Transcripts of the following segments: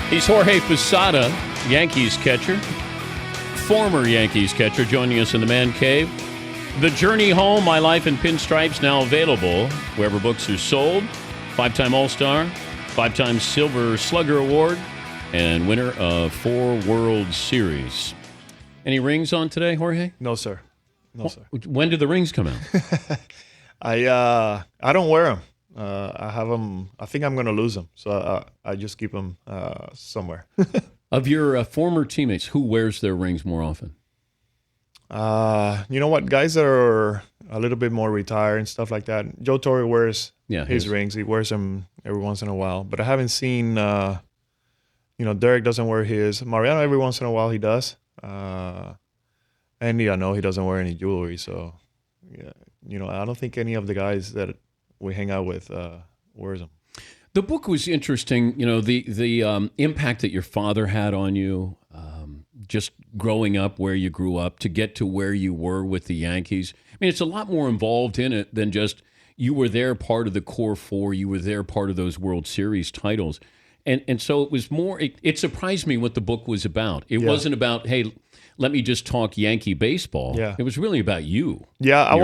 He's Jorge Posada, Yankees catcher, former Yankees catcher, joining us in the Man Cave. The Journey Home, My Life in Pinstripes, now available wherever books are sold. 5-time All-Star, 5-time Silver Slugger Award, and winner of 4 World Series. Any rings on today, Jorge? No, sir. No, sir. When did the rings come out? I don't wear them. I have them. I think I'm going to lose them, so I just keep them somewhere. Of your former teammates, who wears their rings more often? You know what? Guys that are a little bit more retired and stuff like that. Joe Torre wears his rings. He wears them every once in a while. But I haven't seen, Derek doesn't wear his. Mariano, every once in a while, he does. Andy, I know he doesn't wear any jewelry. So, yeah, I don't think any of the guys that we hang out with wears them. The book was interesting. The impact that your father had on you, just growing up where you grew up to get to where you were with the Yankees. I mean, it's a lot more involved in it than just you were there part of the core 4, you were there part of those World Series titles. And so it was more, it surprised me what the book was about. It wasn't about, hey, let me just talk Yankee baseball. Yeah. It was really about you. Yeah, I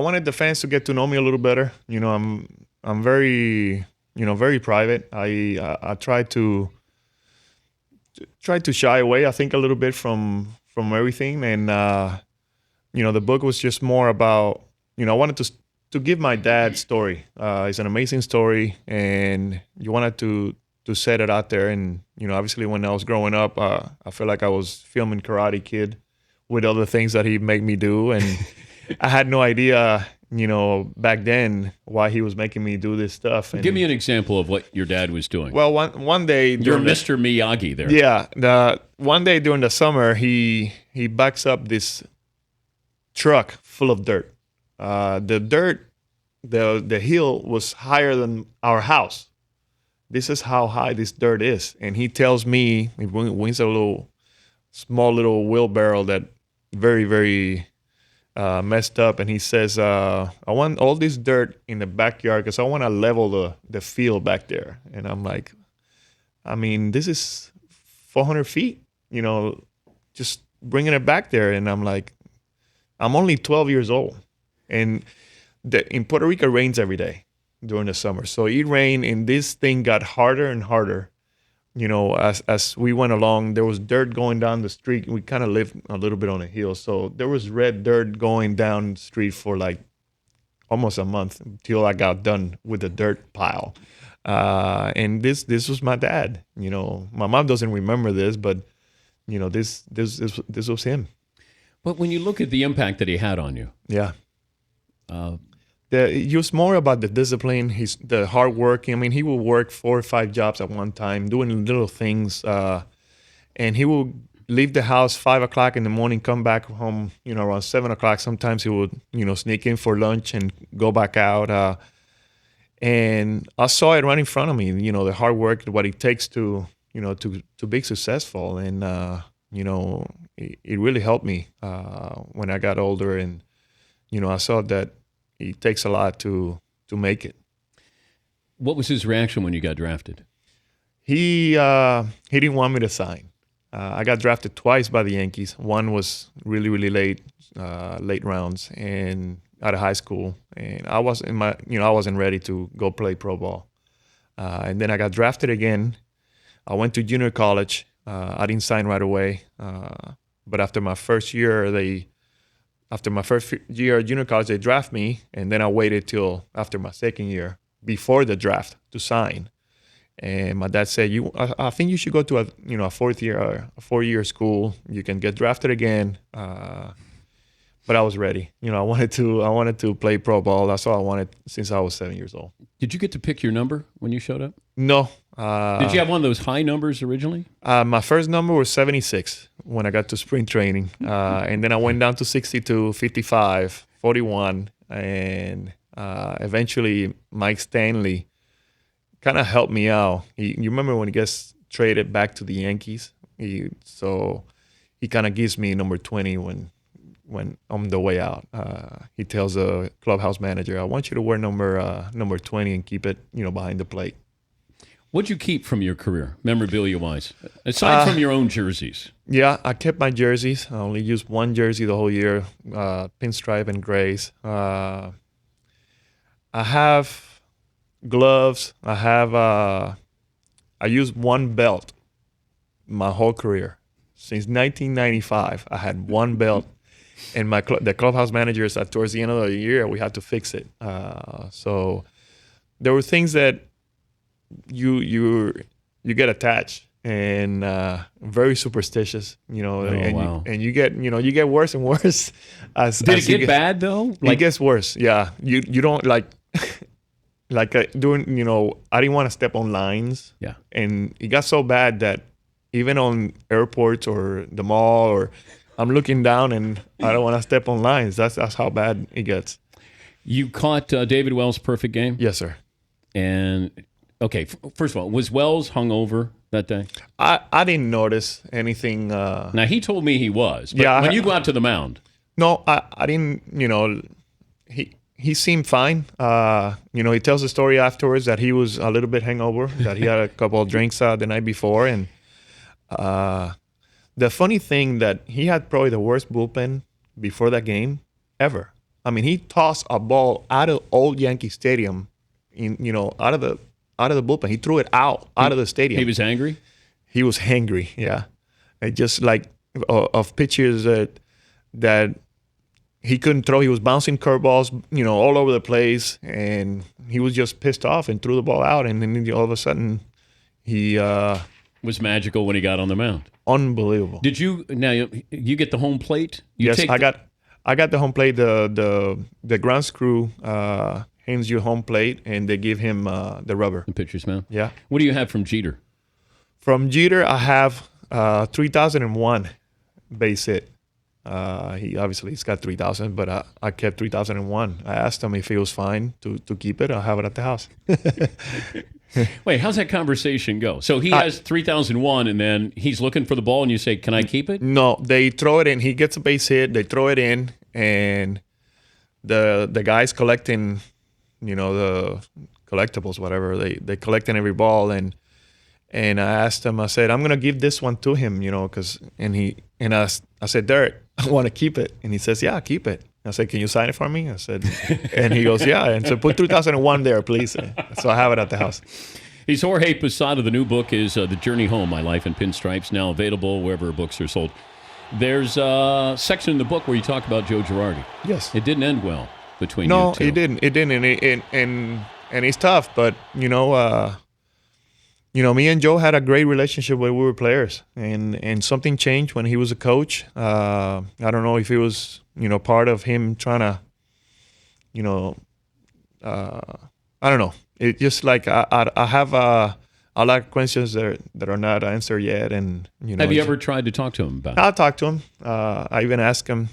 wanted the fans to get to know me a little better. I'm very, very private. I try to shy away, I think, a little bit from everything. And, the book was just more about, I wanted to give my dad's story. It's an amazing story, and you wanted to set it out there. And, obviously when I was growing up, I feel like I was filming Karate Kid with other things that he made me do. And I had no idea, back then why he was making me do this stuff. And give me an example of what your dad was doing. Well, one day... You're Mr. Miyagi there. Yeah. One day during the summer, he backs up this truck full of dirt. The dirt, the hill was higher than our house. This is how high this dirt is. And he tells me, he wins a small little wheelbarrow that very, very messed up. And he says, I want all this dirt in the backyard because I want to level the field back there. And I'm like, I mean, this is 400 feet, just bringing it back there. And I'm like, I'm only 12 years old. And in Puerto Rico, it rains every day during the summer. So it rained, and this thing got harder and harder. As we went along, there was dirt going down the street. We kind of lived a little bit on a hill. So there was red dirt going down the street for like almost a month until I got done with the dirt pile. And this was my dad. My mom doesn't remember this, but, this was him. But when you look at the impact that he had on you. Yeah. It was more about the discipline, the hard work. I mean, he would work 4 or 5 jobs at one time, doing little things. And he would leave the house 5 o'clock in the morning, come back home, around 7 o'clock. Sometimes he would, sneak in for lunch and go back out. And I saw it right in front of me, the hard work, what it takes to be successful. And, it really helped me when I got older. And, I saw that it takes a lot to make it. What was his reaction when you got drafted? He didn't want me to sign. I got drafted twice by the Yankees. One was really, really late rounds and out of high school, and I wasn't ready to go play pro ball. And then I got drafted again. I went to junior college. I didn't sign right away, but after my first year at junior college, they draft me, and then I waited till after my second year before the draft to sign. And my dad said, I think you should go to a 4-year school. You can get drafted again. But I was ready. I wanted to play pro ball. That's all I wanted since I was 7 years old. Did you get to pick your number when you showed up? No. Did you have one of those high numbers originally? My first number was 76 when I got to spring training. And then I went down to 62, 55, 41. And eventually Mike Stanley kind of helped me out. You remember when he gets traded back to the Yankees? He kind of gives me number 20 when on the way out. He tells the clubhouse manager, I want you to wear number 20 and keep it, behind the plate. What'd you keep from your career, memorabilia-wise, aside from your own jerseys? Yeah, I kept my jerseys. I only used one jersey the whole year, pinstripe and grays. I have gloves. I used one belt my whole career. Since 1995, I had one belt. And the clubhouse managers, towards the end of the year, we had to fix it. So there were things that you get attached and very superstitious, Wow. you get worse and worse as Did as it get bad though? it gets worse. Yeah, you don't like doing, I didn't want to step on lines. Yeah. And it got so bad that even on airports or the mall, or I'm looking down and I don't want to step on lines. That's how bad it gets. You caught David Wells' perfect game? Yes, sir. And okay, first of all, was Wells hungover that day? I didn't notice anything. Now he told me he was. But Yeah, when you go out to the mound, No, I didn't. He seemed fine. He tells the story afterwards that he was a little bit hangover, that he had a couple of drinks the night before, and the funny thing that he had probably the worst bullpen before that game ever. I mean, he tossed a ball out of old Yankee Stadium, out of the bullpen. He threw it out of the stadium. he was angry. He was hangry. Yeah, it just like of pitches that he couldn't throw. He was bouncing curveballs, all over the place, and he was just pissed off and threw the ball out. And then all of a sudden, he Was magical when he got on the mound. Unbelievable. Did you now you get the home plate? Yes, I got the home plate. The grounds crew hands you home plate, and they give him the rubber. the pitcher's mound. Yeah. What do you have from Jeter? From Jeter, I have 3001 base hit. He's got 3000, but I kept 3001. I asked him if he was fine to keep it. I'll have it at the house. Wait, how's that conversation go? So he has 3001, and then he's looking for the ball, and you say, "Can I keep it?" No, they throw it in. He gets a base hit. They throw it in, and the guys collecting, the collectibles, whatever. They collecting every ball, and I asked him. I said, "I'm gonna give this one to him, because." And I said, "Derek, I want to keep it," and he says, "Yeah, keep it." I said, "Can you sign it for me?" I said, and he goes, "Yeah." And so put 3001 there, please. So I have it at the house. He's Jorge Posada. The new book is The Journey Home, My Life in Pinstripes, now available wherever books are sold. There's a section in the book where you talk about Joe Girardi. Yes. It didn't end well between you two. No, it didn't. It didn't. And it's tough, but, me and Joe had a great relationship when we were players, and something changed when he was a coach. I don't know if it was, part of him trying to, I don't know. It just like I have a lot of questions that are not answered yet, and Have you ever tried to talk to him about it? I'll talk to him. I even asked him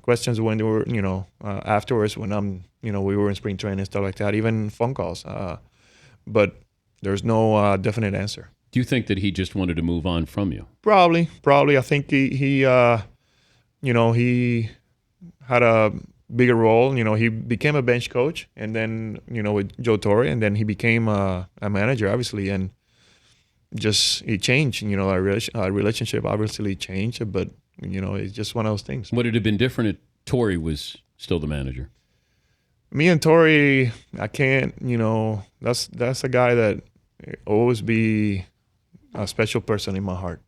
questions when they were, afterwards when we were in spring training and stuff like that, even phone calls. But there's no definite answer. Do you think that he just wanted to move on from you? Probably. I think he had a bigger role. He became a bench coach, and then with Joe Torre, and then he became a manager, obviously, and just it changed. Our relationship obviously changed, but it's just one of those things. Would it have been different if Torre was still the manager? Me and Torre, I can't. That's a guy that always be a special person in my heart.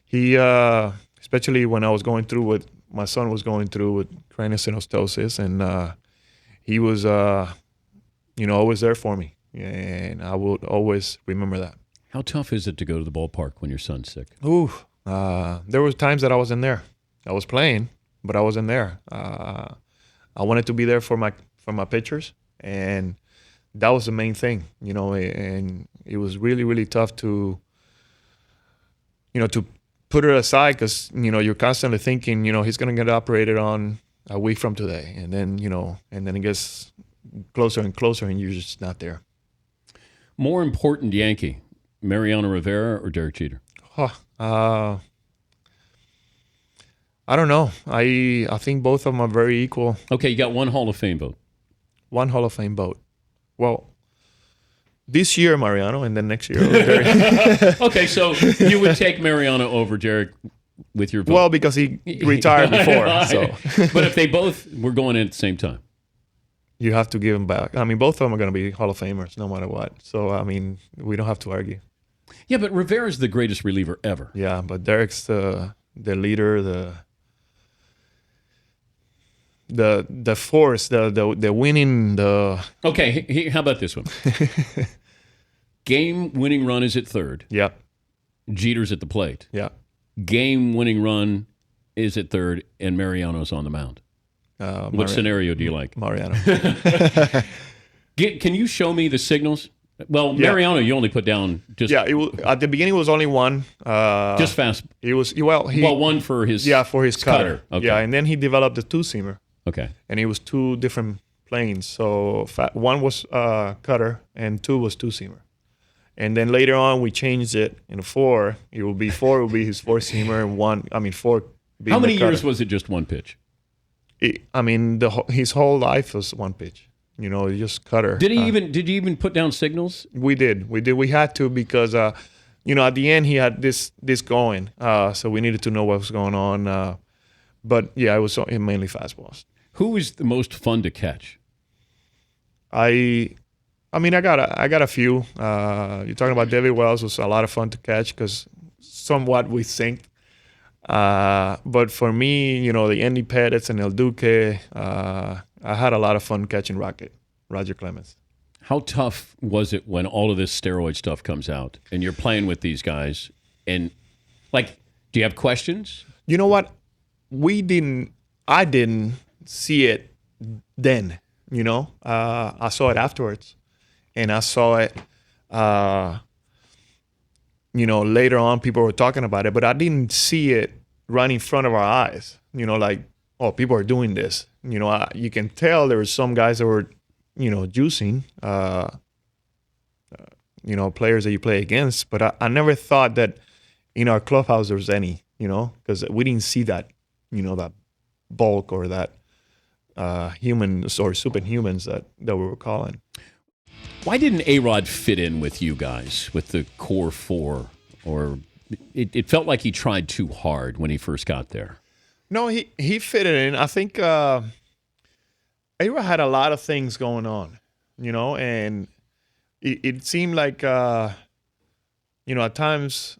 He especially when I was going through what my son was going through with craniosynostosis, and he was always there for me, and I will always remember that. How tough is it to go to the ballpark when your son's sick? There was times that I wasn't there. I was playing, but I wasn't there. I wanted to be there for my pitchers, and that was the main thing, and it was really, really tough to put it aside, because, you're constantly thinking, he's going to get operated on a week from today. And then, and then it gets closer and closer, and you're just not there. More important Yankee, Mariano Rivera or Derek Jeter? I don't know. I think both of them are very equal. Okay, you got one Hall of Fame vote. One Hall of Fame vote. Well, This year, Mariano, and then next year, Derek. Okay, so you would take Mariano over Derek with your vote. Well, because he retired before. So, but if they both were going in at the same time, you have to give him back. I mean, both of them are going to be Hall of Famers no matter what. So, I mean, we don't have to argue. Yeah, but Rivera's the greatest reliever ever. Yeah, but Derek's the leader, the force, the winning, the... Okay, how about this one? Game-winning run is at third. Yeah. Jeter's at the plate. Yeah. Game-winning run is at third, and Mariano's on the mound. What scenario do you like? Mariano. Can you show me the signals? Well, Yeah. Mariano, you only put down just Yeah, at the beginning it was only one. just fast. It was One for his for his cutter. Okay. Yeah, and then he developed the two-seamer, Okay. and it was two different planes. So one was cutter, and two was two-seamer. And then later on we changed it in four. It will be his four-seamer, and four. How many the cutter. years was it just one pitch? His whole life was one pitch. Just cutter. Did you even put down signals? We did. We had to because at the end he had this going. So we needed to know what was going on. But yeah, it was mainly fastballs. Who was the most fun to catch? I got a few. You're talking about David Wells was a lot of fun to catch because somewhat we synced. But for me, the Andy Pettis and El Duque, I had a lot of fun catching Roger Clemens. How tough was it when all of this steroid stuff comes out and you're playing with these guys? And do you have questions? You know what? I didn't see it then. I saw it afterwards, and I saw it. Later on, people were talking about it, but I didn't see it right in front of our eyes. People are doing this. You can tell there were some guys that were, juicing, players that you play against. But I never thought that in our clubhouse there was any, because we didn't see that, that bulk or that humans or superhumans that we were calling. Why didn't A-Rod fit in with you guys, with the core four? Or it felt like he tried too hard when he first got there. No, he fit it in. I think A-Rod had a lot of things going on, and it seemed like, at times,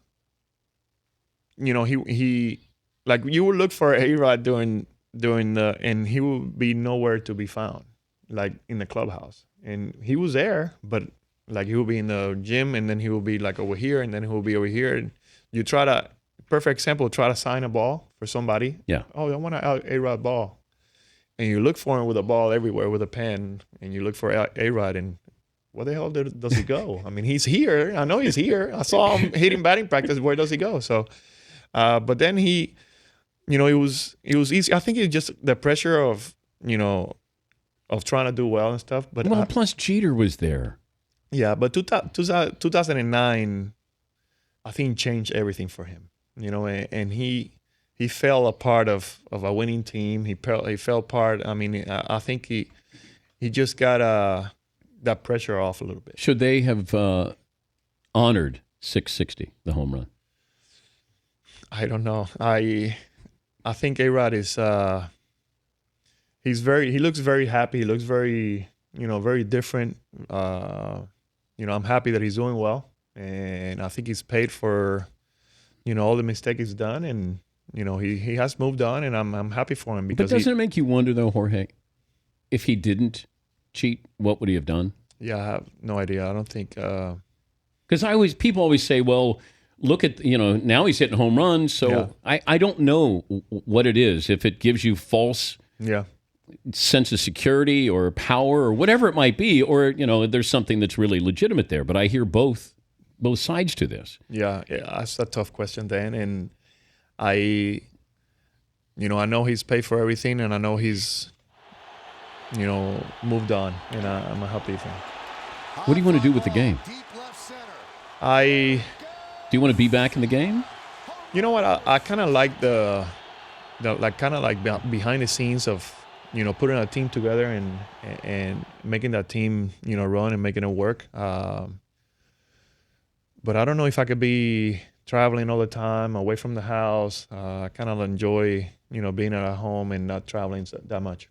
he like you would look for A-Rod during and he would be nowhere to be found, like in the clubhouse. And he was there, but like he will be in the gym, and then he will be like over here, and then he will be over here. And you try to, perfect example, try to sign a ball for somebody. Yeah. Oh, I want an A-Rod ball. And you look for him with a ball everywhere with a pen, and you look for A-Rod, and where the hell does he go? I mean, he's here. I know he's here. I saw him hitting batting practice. Where does he go? So, but then it was easy. I think it's just the pressure of, of trying to do well and stuff. But plus Jeter was there. Yeah, but 2009, I think changed everything for him. And he fell a part of a winning team. He fell part. I mean, I think he just got that pressure off a little bit. Should they have honored 660, the home run? I don't know. I think A-Rod is he looks very happy. He looks very, very different. I'm happy that he's doing well, and I think he's paid for, all the mistakes he's done, and he has moved on, and I'm happy for him. Because but doesn't it make you wonder though, Jorge, if he didn't cheat, what would he have done? Yeah, I have no idea. I don't think because people always say, well, look at now he's hitting home runs, so yeah. I don't know what it is, if it gives you false sense of security or power or whatever it might be, or there's something that's really legitimate there. But I hear both sides to this. Yeah, that's a tough question, Dan. And I know he's paid for everything, and I know he's moved on, and I'm happy for him. What do you want to do with the game? Do you want to be back in the game? You know what? I kind of like the behind the scenes of putting a team together and making that team, run and making it work. But I don't know if I could be traveling all the time, away from the house. I kind of enjoy, being at home and not traveling that much.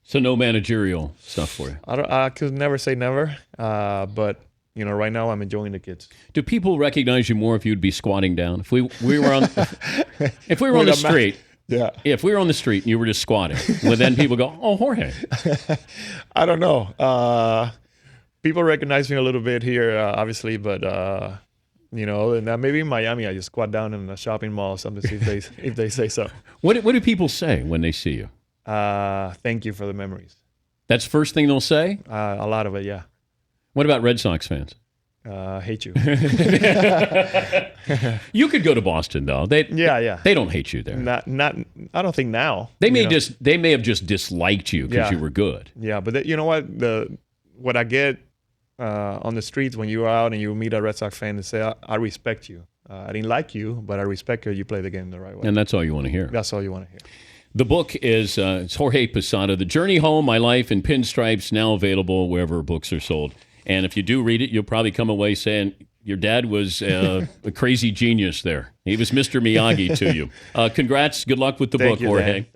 So no managerial stuff for you. I could never say never, but right now I'm enjoying the kids. Do people recognize you more if you'd be squatting down? If we were on the street, yeah. If we were on the street and you were just squatting, well, then people go, "Oh, Jorge." I don't know. People recognize me a little bit here, obviously, but and maybe in Miami I just squat down in a shopping mall or something. See if they say so. What do people say when they see you? Thank you for the memories. That's the first thing they'll say? A lot of it, yeah. What about Red Sox fans? Hate you. You could go to Boston though. They don't hate you there. Not. I don't think now. They may have just disliked you because you were good. Yeah, but you know what I get on the streets when you're out and you meet a Red Sox fan and say, I respect you. I didn't like you, but I respect you. You play the game the right way. And that's all you want to hear. That's all you want to hear. The book is it's Jorge Posada, The Journey Home, My Life in Pinstripes, now available wherever books are sold. And if you do read it, you'll probably come away saying your dad was a crazy genius there. He was Mr. Miyagi to you. Congrats. Good luck with the book, Jorge. Dan.